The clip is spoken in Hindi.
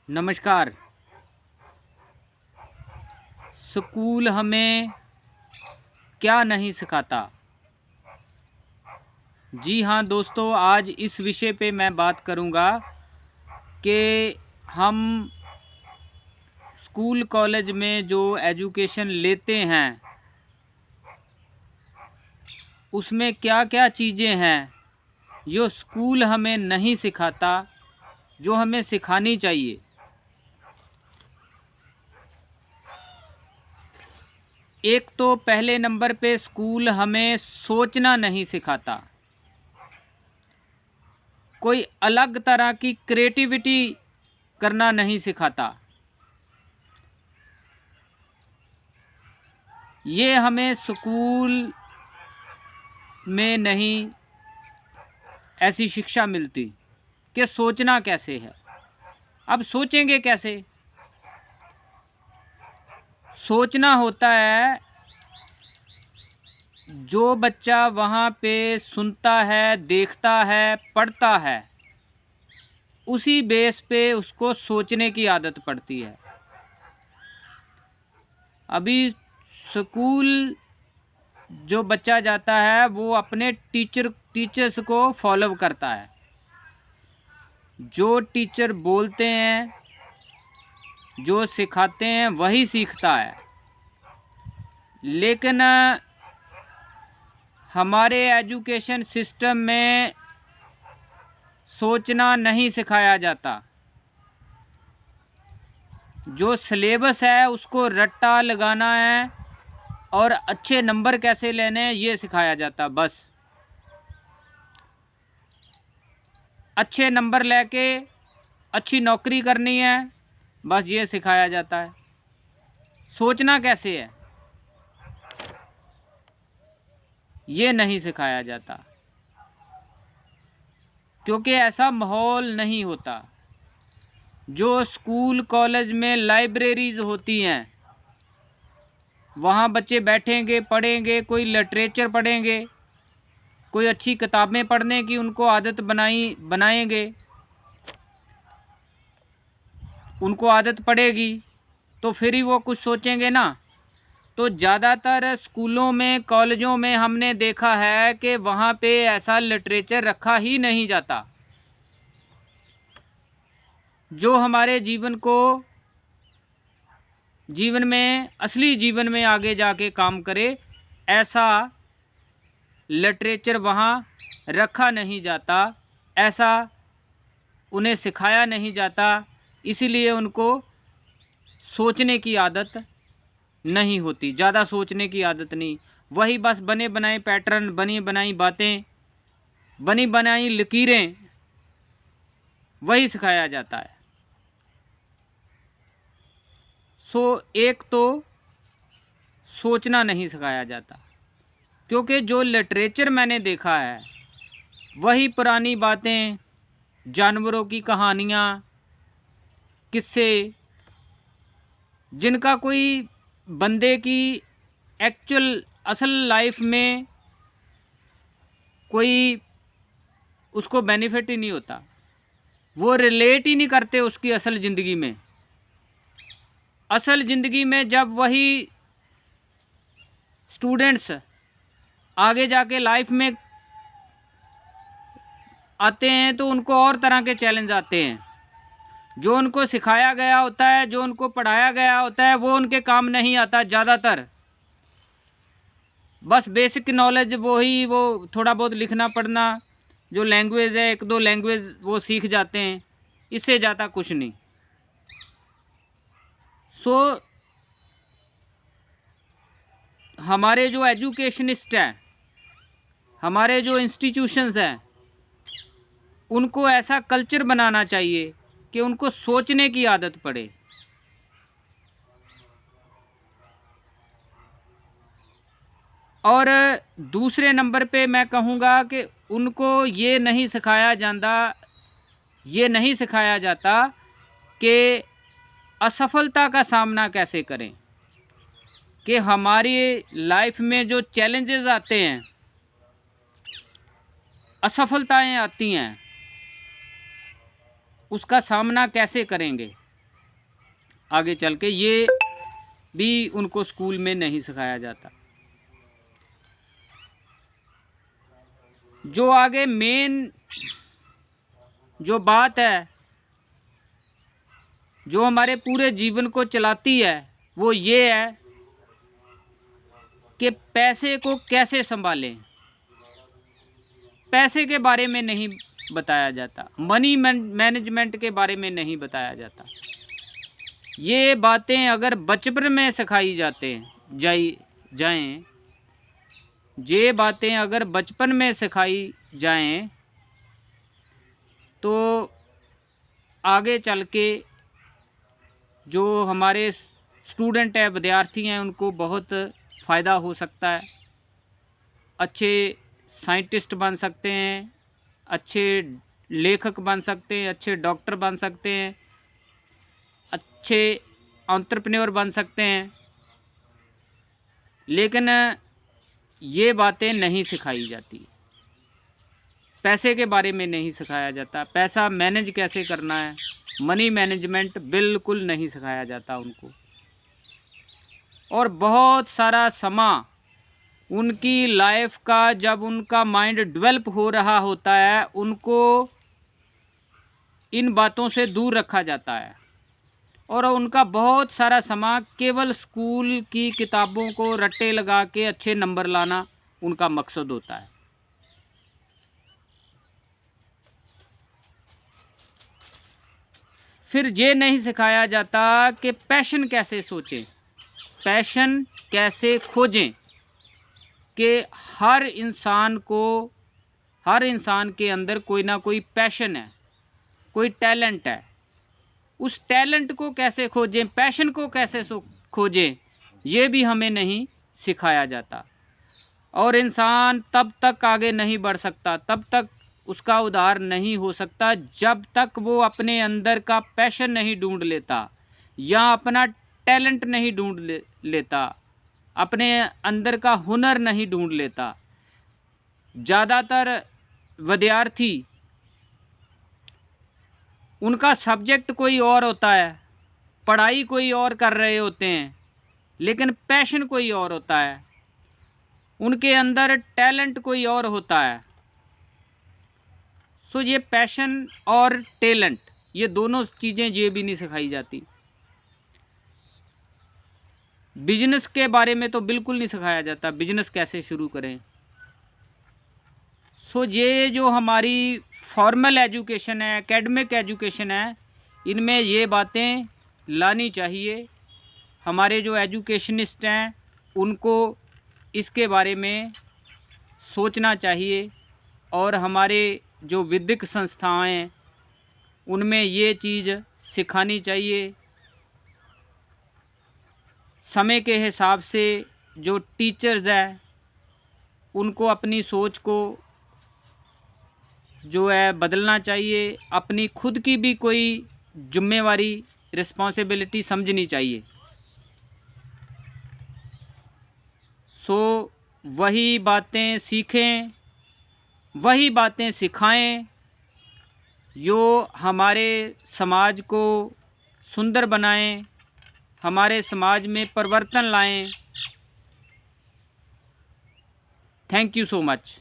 नमस्कार। स्कूल हमें क्या नहीं सिखाता। जी हाँ दोस्तों, आज इस विषय पे मैं बात करूँगा कि हम स्कूल कॉलेज में जो एजुकेशन लेते हैं उसमें क्या क्या चीज़ें हैं जो स्कूल हमें नहीं सिखाता, जो हमें सिखानी चाहिए। एक तो पहले नंबर पे स्कूल हमें सोचना नहीं सिखाता, कोई अलग तरह की क्रिएटिविटी करना नहीं सिखाता। ये हमें स्कूल में नहीं ऐसी शिक्षा मिलती कि सोचना कैसे है। अब सोचेंगे कैसे? सोचना होता है, जो बच्चा वहाँ पे सुनता है, देखता है, पढ़ता है, उसी बेस पे उसको सोचने की आदत पड़ती है। अभी स्कूल जो बच्चा जाता है वो अपने टीचर्स को फॉलो करता है। जो टीचर बोलते हैं, जो सिखाते हैं, वही सीखता है। लेकिन हमारे एजुकेशन सिस्टम में सोचना नहीं सिखाया जाता। जो सिलेबस है उसको रट्टा लगाना है और अच्छे नंबर कैसे लेने हैं ये सिखाया जाता। बस अच्छे नंबर लेके अच्छी नौकरी करनी है, बस ये सिखाया जाता है। सोचना कैसे है ये नहीं सिखाया जाता, क्योंकि ऐसा माहौल नहीं होता। जो स्कूल कॉलेज में लाइब्रेरीज होती हैं, वहाँ बच्चे बैठेंगे, पढ़ेंगे, कोई लिटरेचर पढ़ेंगे, कोई अच्छी किताबें पढ़ने की उनको आदत बनाएंगे। उनको आदत पड़ेगी तो फिर ही वो कुछ सोचेंगे ना। तो ज़्यादातर स्कूलों में, कॉलेजों में हमने देखा है कि वहाँ पे ऐसा लिटरेचर रखा ही नहीं जाता जो हमारे जीवन में, असली जीवन में आगे जाके काम करे। ऐसा लिटरेचर वहाँ रखा नहीं जाता, ऐसा उन्हें सिखाया नहीं जाता। इसीलिए उनको सोचने की आदत नहीं होती, ज़्यादा सोचने की आदत नहीं। वही बस बने बनाए पैटर्न, बनी बनाई बातें, बनी बनाई लकीरें, वही सिखाया जाता है। एक तो सोचना नहीं सिखाया जाता, क्योंकि जो लिटरेचर मैंने देखा है वही पुरानी बातें, जानवरों की कहानियाँ, किस्से, जिनका कोई बंदे की एक्चुअल असल लाइफ में कोई उसको बेनिफिट ही नहीं होता, वो रिलेट ही नहीं करते उसकी असल ज़िंदगी में। असल ज़िंदगी में जब वही स्टूडेंट्स आगे जाके लाइफ में आते हैं तो उनको और तरह के चैलेंज आते हैं। जो उनको सिखाया गया होता है, जो उनको पढ़ाया गया होता है, वो उनके काम नहीं आता ज़्यादातर। बस बेसिक नॉलेज वो थोड़ा बहुत लिखना पढ़ना, जो लैंग्वेज है, एक दो लैंग्वेज वो सीख जाते हैं, इससे ज़्यादा कुछ नहीं। हमारे जो एजुकेशनिस्ट हैं, हमारे जो इंस्टीट्यूशंस हैं, उनको ऐसा कल्चर बनाना चाहिए कि उनको सोचने की आदत पड़े। और दूसरे नंबर पे मैं कहूँगा कि उनको ये नहीं सिखाया जाता कि असफलता का सामना कैसे करें, कि हमारी लाइफ में जो चैलेंजेस आते हैं, असफलताएं आती हैं, उसका सामना कैसे करेंगे। आगे चल के ये भी उनको स्कूल में नहीं सिखाया जाता। जो आगे मेन जो बात है जो हमारे पूरे जीवन को चलाती है वो ये है कि पैसे को कैसे संभालें। पैसे के बारे में नहीं बताया जाता, मनी मैनेजमेंट के बारे में नहीं बताया जाता। ये बातें अगर बचपन में सिखाई जाएं, ये बातें अगर बचपन में सिखाई जाएं तो आगे चल के जो हमारे स्टूडेंट है, विद्यार्थी हैं, उनको बहुत फ़ायदा हो सकता है। अच्छे साइंटिस्ट बन सकते हैं, अच्छे लेखक बन सकते हैं, अच्छे डॉक्टर बन सकते हैं, अच्छे एंटरप्रेन्योर बन सकते हैं। लेकिन ये बातें नहीं सिखाई जाती, पैसे के बारे में नहीं सिखाया जाता, पैसा मैनेज कैसे करना है, मनी मैनेजमेंट बिल्कुल नहीं सिखाया जाता उनको। और बहुत सारा समय उनकी लाइफ का जब उनका माइंड डेवलप हो रहा होता है, उनको इन बातों से दूर रखा जाता है और उनका बहुत सारा समय केवल स्कूल की किताबों को रट्टे लगा के अच्छे नंबर लाना उनका मकसद होता है। फिर ये नहीं सिखाया जाता कि पैशन कैसे सोचें, पैशन कैसे खोजें, कि हर इंसान के अंदर कोई ना कोई पैशन है, कोई टैलेंट है। उस टैलेंट को कैसे खोजें, पैशन को कैसे खोजें, ये भी हमें नहीं सिखाया जाता। और इंसान तब तक आगे नहीं बढ़ सकता, तब तक उसका उद्धार नहीं हो सकता जब तक वो अपने अंदर का पैशन नहीं ढूंढ लेता या अपना टैलेंट नहीं ढूंढ लेता, अपने अंदर का हुनर नहीं ढूंढ लेता। ज़्यादातर विद्यार्थी उनका सब्जेक्ट कोई और होता है, पढ़ाई कोई और कर रहे होते हैं, लेकिन पैशन कोई और होता है, उनके अंदर टैलेंट कोई और होता है। सो ये पैशन और टैलेंट, ये दोनों चीज़ें ये भी नहीं सिखाई जाती। बिजनेस के बारे में तो बिल्कुल नहीं सिखाया जाता, बिजनेस कैसे शुरू करें। सो ये जो हमारी फॉर्मल एजुकेशन है, एकेडमिक एजुकेशन है, इनमें ये बातें लानी चाहिए। हमारे जो एजुकेशनिस्ट हैं उनको इसके बारे में सोचना चाहिए और हमारे जो विधिक संस्थाएं हैं उनमें ये चीज़ सिखानी चाहिए। समय के हिसाब से जो टीचर्स हैं उनको अपनी सोच को जो है बदलना चाहिए, अपनी खुद की भी कोई जिम्मेवारी, रिस्पॉन्सिबिलिटी समझनी चाहिए। सो वही बातें सीखें, वही बातें सिखाएं जो हमारे समाज को सुंदर बनाएं, हमारे समाज में परिवर्तन लाएं। Thank you so much.